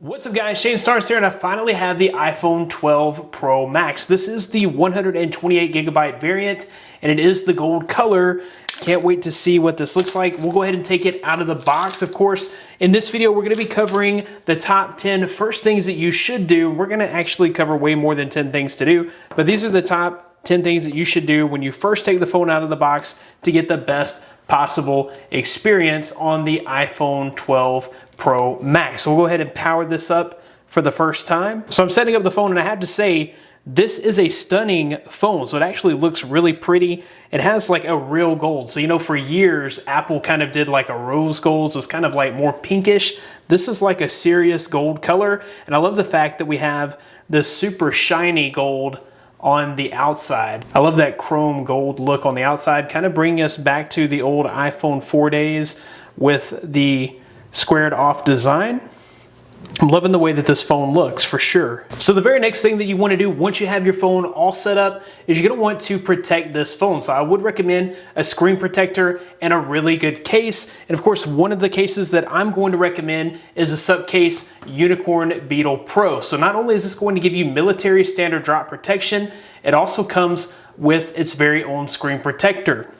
What's up guys, Shane Stars here, and I finally have the iPhone 12 Pro Max. This is the 128GB variant, and it is the gold color. Can't wait to see what this looks like. We'll go ahead and take it out of the box, of course. In this video, we're gonna be covering the top 10 first things that you should do. We're gonna actually cover way more than 10 things to do, but these are the top 10 things that you should do when you first take the phone out of the box to get the best possible experience on the iPhone 12 Pro Max. So we'll go ahead and power this up for the first time. So I'm setting up the phone, and I have to say, this is a stunning phone. So it actually looks really pretty. It has like a real gold. So, you know, for years, Apple kind of did like a rose gold. So it's kind of like more pinkish. This is like a serious gold color. And I love the fact that we have this super shiny gold on the outside. I love that chrome gold look on the outside, kind of bringing us back to the old iPhone 4 days with the squared off design. I'm loving the way that this phone looks for sure. So the very next thing that you want to do once you have your phone all set up is you're going to want to protect this phone. So I would recommend a screen protector and a really good case. And of course, one of the cases that I'm going to recommend is a Supcase Unicorn Beetle Pro. So not only is this going to give you military standard drop protection, it also comes with its very own screen protector.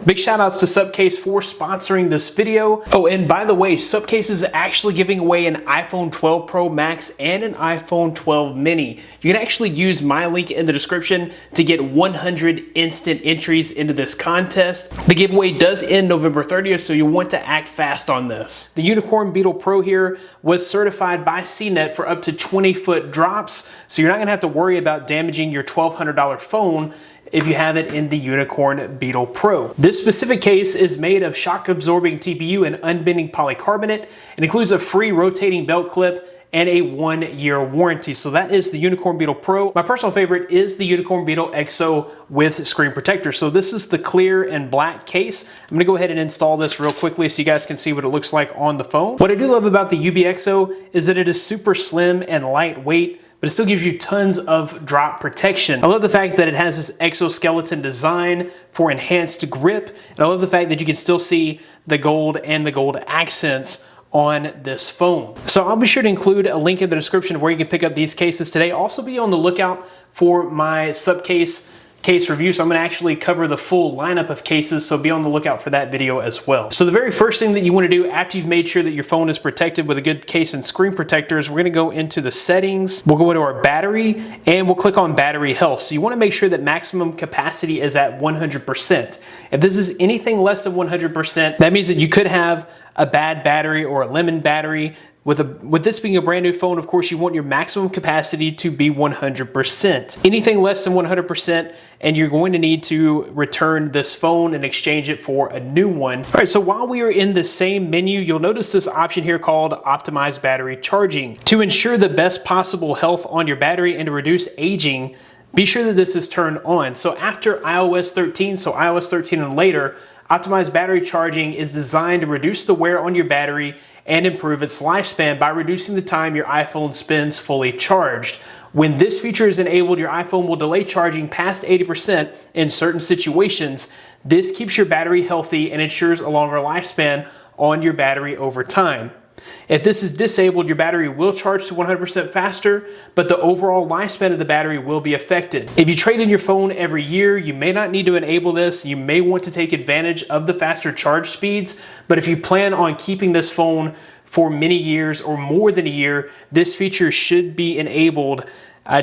Big shout outs to Supcase for sponsoring this video. Oh, and by the way, Supcase is actually giving away an iPhone 12 Pro Max and an iPhone 12 Mini. You can actually use my link in the description to get 100 instant entries into this contest. The giveaway does end November 30th, so you'll want to act fast on this. The Unicorn Beetle Pro here was certified by CNET for up to 20-foot drops, so you're not gonna have to worry about damaging your $1,200 phone if you have it in the Unicorn Beetle Pro. This specific case is made of shock absorbing TPU and unbending polycarbonate. It includes a free rotating belt clip and a 1-year warranty. So that is the Unicorn Beetle Pro. My personal favorite is the Unicorn Beetle XO with screen protector. So this is the clear and black case. I'm gonna go ahead and install this real quickly so you guys can see what it looks like on the phone. What I do love about the UBXO is that it is super slim and lightweight, but it still gives you tons of drop protection. I love the fact that it has this exoskeleton design for enhanced grip, and I love the fact that you can still see the gold and the gold accents on this phone. So I'll be sure to include a link in the description of where you can pick up these cases today. Also be on the lookout for my Supcase case review. So I'm gonna actually cover the full lineup of cases, so be on the lookout for that video as well. So the very first thing that you wanna do after you've made sure that your phone is protected with a good case and screen protectors, we're gonna go into the settings, we'll go into our battery, and we'll click on battery health. So you wanna make sure that maximum capacity is at 100%. If this is anything less than 100%, that means that you could have a bad battery or a lemon battery. With this being a brand new phone, of course, you want your maximum capacity to be 100%. Anything less than 100%, and you're going to need to return this phone and exchange it for a new one. All right, so while we are in the same menu, you'll notice this option here called Optimize Battery Charging. To ensure the best possible health on your battery and to reduce aging, be sure that this is turned on. So after iOS 13, so iOS 13 and later, Optimized Battery Charging is designed to reduce the wear on your battery and improve its lifespan by reducing the time your iPhone spends fully charged. When this feature is enabled, your iPhone will delay charging past 80% in certain situations. This keeps your battery healthy and ensures a longer lifespan on your battery over time. If this is disabled, your battery will charge to 100% faster, but the overall lifespan of the battery will be affected. If you trade in your phone every year, you may not need to enable this. You may want to take advantage of the faster charge speeds, but if you plan on keeping this phone for many years or more than a year, this feature should be enabled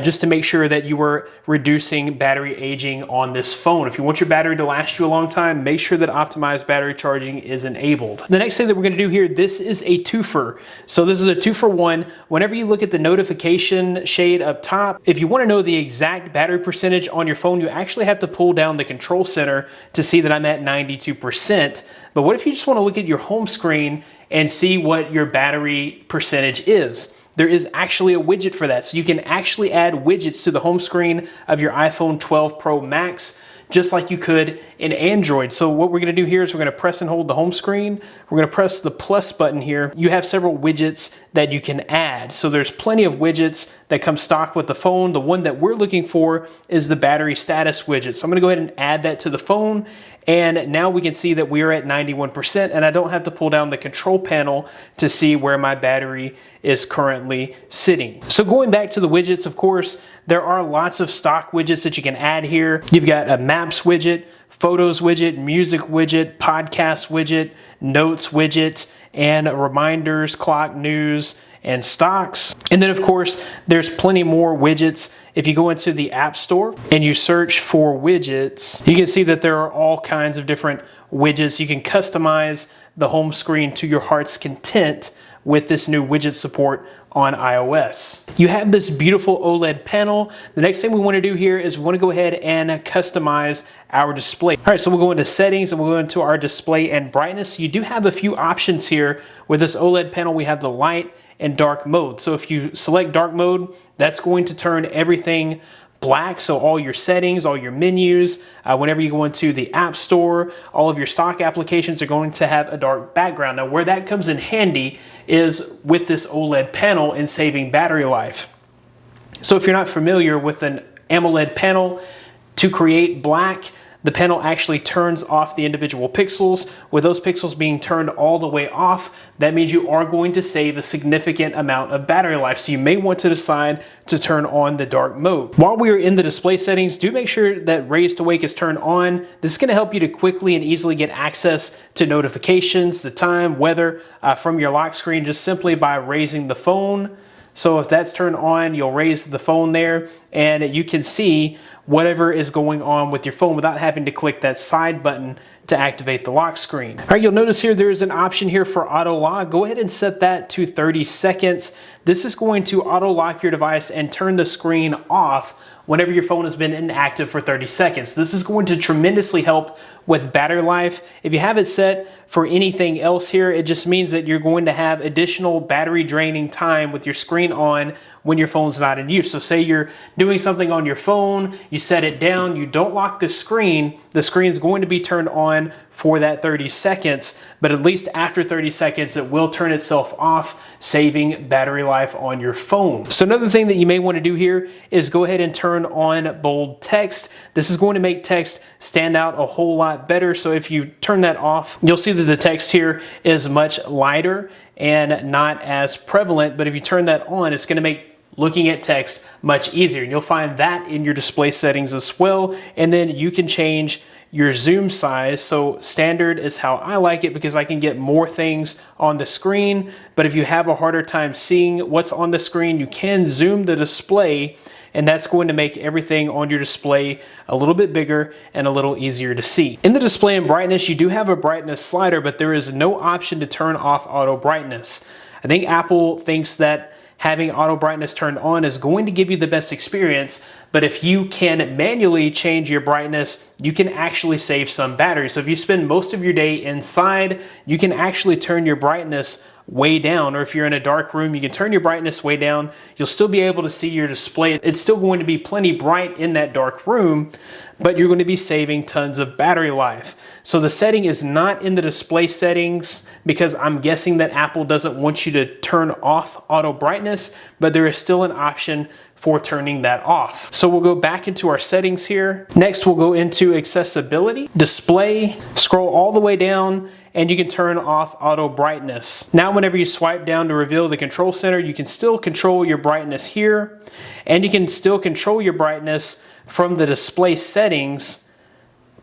just to make sure that you are reducing battery aging on this phone. If you want your battery to last you a long time, make sure that optimized battery charging is enabled. The next thing that we're gonna do here, this is a twofer. So this is a 2-for-1. Whenever you look at the notification shade up top, if you wanna know the exact battery percentage on your phone, you actually have to pull down the control center to see that I'm at 92%. But what if you just wanna look at your home screen and see what your battery percentage is? There is actually a widget for that. So you can actually add widgets to the home screen of your iPhone 12 Pro Max, just like you could in Android. So what we're gonna do here is we're gonna press and hold the home screen. We're gonna press the plus button here. You have several widgets that you can add. So there's plenty of widgets that come stock with the phone. The one that we're looking for is the battery status widget. So I'm gonna go ahead and add that to the phone. And now we can see that we are at 91%, and I don't have to pull down the control panel to see where my battery is currently sitting. So going back to the widgets, of course, there are lots of stock widgets that you can add here. You've got a maps widget, photos widget, music widget, podcast widget, notes widget, and reminders, clock, news, and stocks. And then of course, there's plenty more widgets. If you go into the App Store and you search for widgets, you can see that there are all kinds of different widgets. You can customize the home screen to your heart's content with this new widget support on iOS. You have this beautiful OLED panel. The next thing we want to do here is we want to go ahead and customize our display. All right, so we'll go into settings and we'll go into our display and brightness. You do have a few options here. With this OLED panel, we have the light and dark mode. So if you select dark mode, that's going to turn everything black. So all your settings, all your menus, whenever you go into the App Store, all of your stock applications are going to have a dark background. Now where that comes in handy is with this OLED panel in saving battery life. So if you're not familiar with an AMOLED panel, to create black, the panel actually turns off the individual pixels. With those pixels being turned all the way off, that means you are going to save a significant amount of battery life. So you may want to decide to turn on the dark mode. While we are in the display settings, do make sure that Raise to Wake is turned on. This is going to help you to quickly and easily get access to notifications, the time, weather from your lock screen just simply by raising the phone. So if that's turned on, you'll raise the phone there and you can see whatever is going on with your phone without having to click that side button to activate the lock screen. All right, you'll notice here there is an option here for auto lock. Go ahead and set that to 30 seconds. This is going to auto lock your device and turn the screen off whenever your phone has been inactive for 30 seconds. This is going to tremendously help with battery life. If you have it set for anything else here, it just means that you're going to have additional battery draining time with your screen on when your phone's not in use. So say you're doing something on your phone, you set it down, you don't lock the screen is going to be turned on for that 30 seconds, but at least after 30 seconds, it will turn itself off, saving battery life on your phone. So another thing that you may want to do here is go ahead and turn on bold text. This is going to make text stand out a whole lot better. So if you turn that off, you'll see that the text here is much lighter and not as prevalent, but if you turn that on, it's going to make looking at text much easier. And you'll find that in your display settings as well. And then you can change your zoom size. So standard is how I like it because I can get more things on the screen. But if you have a harder time seeing what's on the screen, you can zoom the display, and that's going to make everything on your display a little bit bigger and a little easier to see. In the display and brightness, you do have a brightness slider, but there is no option to turn off auto brightness. I think Apple thinks that having auto brightness turned on is going to give you the best experience, but if you can manually change your brightness, you can actually save some battery. So if you spend most of your day inside, you can actually turn your brightness way down, or if you're in a dark room, you can turn your brightness way down. You'll still be able to see your display. It's still going to be plenty bright in that dark room, but you're going to be saving tons of battery life. So the setting is not in the display settings because I'm guessing that Apple doesn't want you to turn off auto brightness, but there is still an option for turning that off. So we'll go back into our settings here. Next, we'll go into accessibility, display, scroll all the way down, and you can turn off auto brightness. Now, whenever you swipe down to reveal the control center, you can still control your brightness here, and you can still control your brightness from the display settings,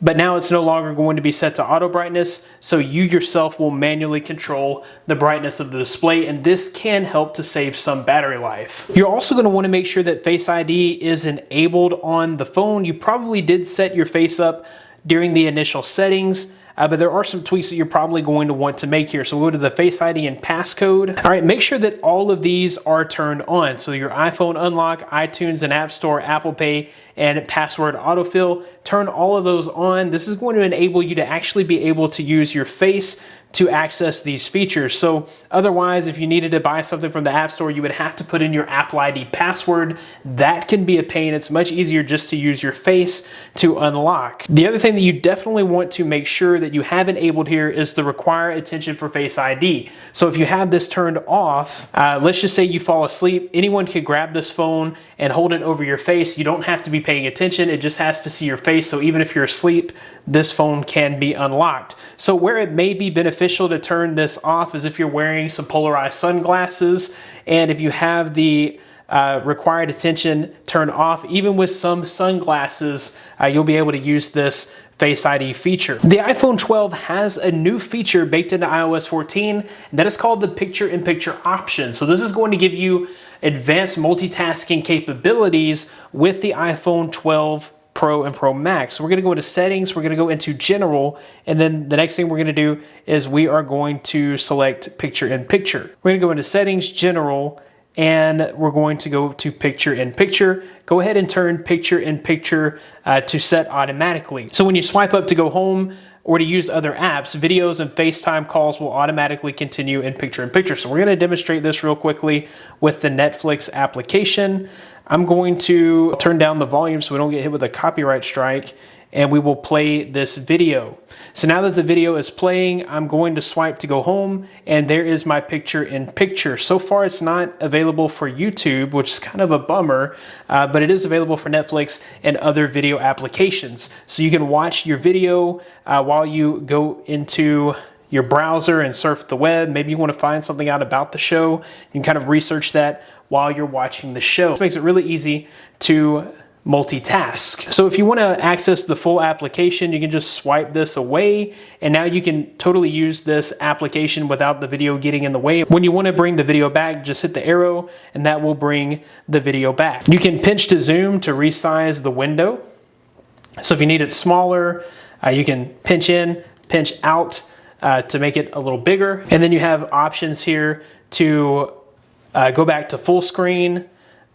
but now it's no longer going to be set to auto brightness, so you yourself will manually control the brightness of the display, and this can help to save some battery life. You're also going to want to make sure that Face ID is enabled on the phone. You probably did set your face up during the initial settings, but there are some tweaks that you're probably going to want to make here. So we'll go to the Face ID and passcode. All right, make sure that all of these are turned on. So your iPhone unlock, iTunes and App Store, Apple Pay, and password autofill, turn all of those on. This is going to enable you to actually be able to use your face to access these features. So otherwise, if you needed to buy something from the App Store, you would have to put in your Apple ID password. That can be a pain. It's much easier just to use your face to unlock. The other thing that you definitely want to make sure that you have enabled here is the require attention for Face ID. So if you have this turned off, let's just say you fall asleep, anyone could grab this phone and hold it over your face. You don't have to be paying attention. It just has to see your face. So even if you're asleep, this phone can be unlocked. So where it may be beneficial to turn this off is if you're wearing some polarized sunglasses, and if you have the required attention turned off. Even with some sunglasses, you'll be able to use this Face ID feature. The iPhone 12 has a new feature baked into iOS 14 that is called the picture-in-picture option. So this is going to give you advanced multitasking capabilities with the iPhone 12 Pro and Pro Max. So we're going to go into settings, we're going to go into general, and then the next thing we're going to do is we are going to select picture-in-picture. We're going to go into settings, general, and we're going to go to picture-in-picture. Go ahead and turn picture-in-picture to set automatically. So when you swipe up to go home or to use other apps, videos and FaceTime calls will automatically continue in picture-in-picture. So we're going to demonstrate this real quickly with the Netflix application. I'm going to turn down the volume so we don't get hit with a copyright strike, and we will play this video. So now that the video is playing, I'm going to swipe to go home, and there is my picture-in-picture. So far, it's not available for YouTube, which is kind of a bummer, but it is available for Netflix and other video applications. So you can watch your video while you go into your browser and surf the web. Maybe you want to find something out about the show. You can kind of research that while you're watching the show. This makes it really easy to multitask. So if you want to access the full application, you can just swipe this away, and now you can totally use this application without the video getting in the way. When you want to bring the video back, just hit the arrow and that will bring the video back. You can pinch to zoom to resize the window. So if you need it smaller, you can pinch in, pinch out to make it a little bigger. And then you have options here to go back to full screen,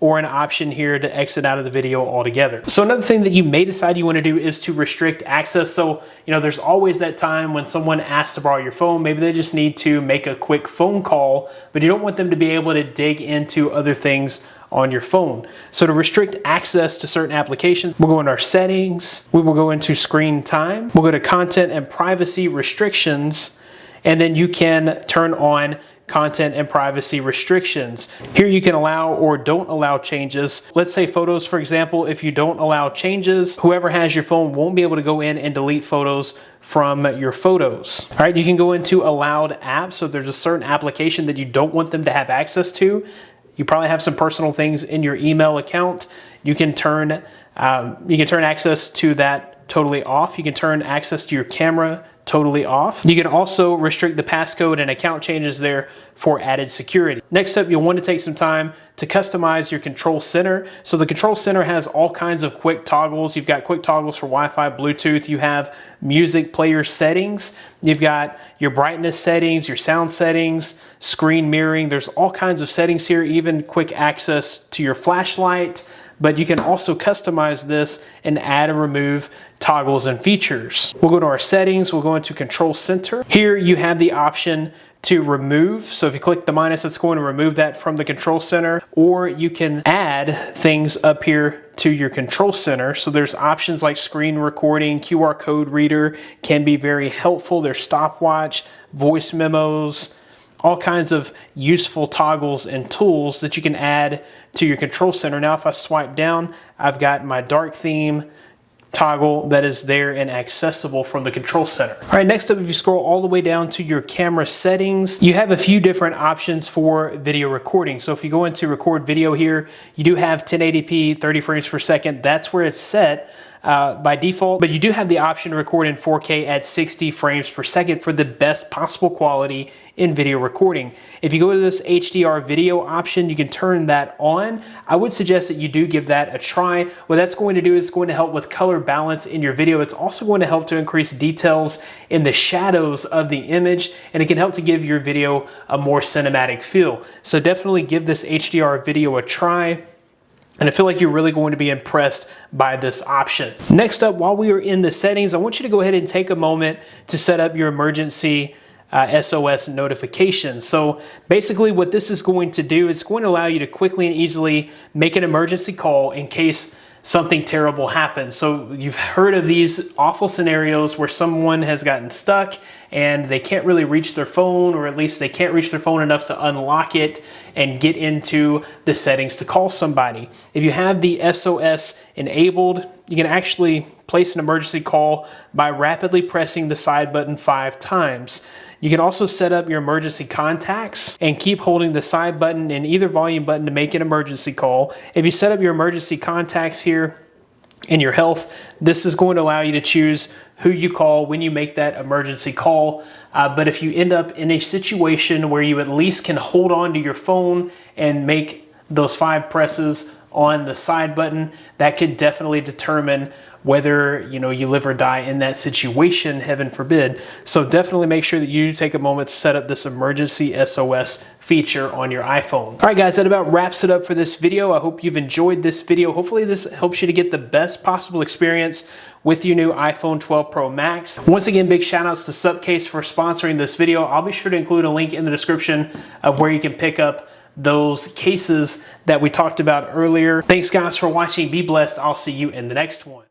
or an option here to exit out of the video altogether. So another thing that you may decide you want to do is to restrict access. So, you know, there's always that time when someone asks to borrow your phone. Maybe they just need to make a quick phone call, but you don't want them to be able to dig into other things on your phone. So to restrict access to certain applications, we'll go into our settings, we will go into screen time, we'll go to content and privacy restrictions, and then you can turn on content and privacy restrictions. Here you can allow or don't allow changes. Let's say photos, for example, if you don't allow changes, whoever has your phone won't be able to go in and delete photos from your photos. All right, you can go into allowed apps. So if there's a certain application that you don't want them to have access to, you probably have some personal things in your email account. You can turn access to that totally off. You can turn access to your camera totally off. You can also restrict the passcode and account changes there for added security. Next up, you'll want to take some time to customize your control center. So the control center has all kinds of quick toggles. You've got quick toggles for Wi-Fi, Bluetooth. You have music player settings. You've got your brightness settings, your sound settings, screen mirroring. There's all kinds of settings here, even quick access to your flashlight. But you can also customize this and add and remove toggles and features. We'll go to our settings, we'll go into Control Center. Here you have the option to remove. So if you click the minus, it's going to remove that from the Control Center, or you can add things up here to your Control Center. So there's options like screen recording, QR code reader can be very helpful. There's stopwatch, voice memos, all kinds of useful toggles and tools that you can add to your control center. Now, if I swipe down, I've got my dark theme toggle that is there and accessible from the control center. All right, next up, if you scroll all the way down to your camera settings, you have a few different options for video recording. So if you go into record video here, you do have 1080p, 30 frames per second. That's where it's set by default, but you do have the option to record in 4K at 60 frames per second for the best possible quality in video recording. If you go to this HDR video option, you can turn that on. I would suggest that you do give that a try. What that's going to do is going to help with color balance in your video. It's also going to help to increase details in the shadows of the image, and it can help to give your video a more cinematic feel. So definitely give this HDR video a try. And I feel like you're really going to be impressed by this option. Next up, while we are in the settings, I want you to go ahead and take a moment to set up your emergency SOS notifications. So basically what this is going to do is going to allow you to quickly and easily make an emergency call in case something terrible happens. So you've heard of these awful scenarios where someone has gotten stuck and they can't really reach their phone, or at least they can't reach their phone enough to unlock it and get into the settings to call somebody. If you have the SOS enabled, you can actually place an emergency call by rapidly pressing the side button 5 times. You can also set up your emergency contacts and keep holding the side button and either volume button to make an emergency call. If you set up your emergency contacts here in your health, this is going to allow you to choose who you call when you make that emergency call. But if you end up in a situation where you at least can hold on to your phone and make those 5 presses on the side button, that could definitely determine whether you live or die in that situation, heaven forbid. So definitely make sure that you take a moment to set up this emergency SOS feature on your iPhone. All right guys, that about wraps it up for this video. I hope you've enjoyed this video. Hopefully this helps you to get the best possible experience with your new iPhone 12 Pro Max. Once again, big shout outs to Supcase for sponsoring this video. I'll be sure to include a link in the description of where you can pick up those cases that we talked about earlier. Thanks guys for watching. Be blessed. I'll see you in the next one.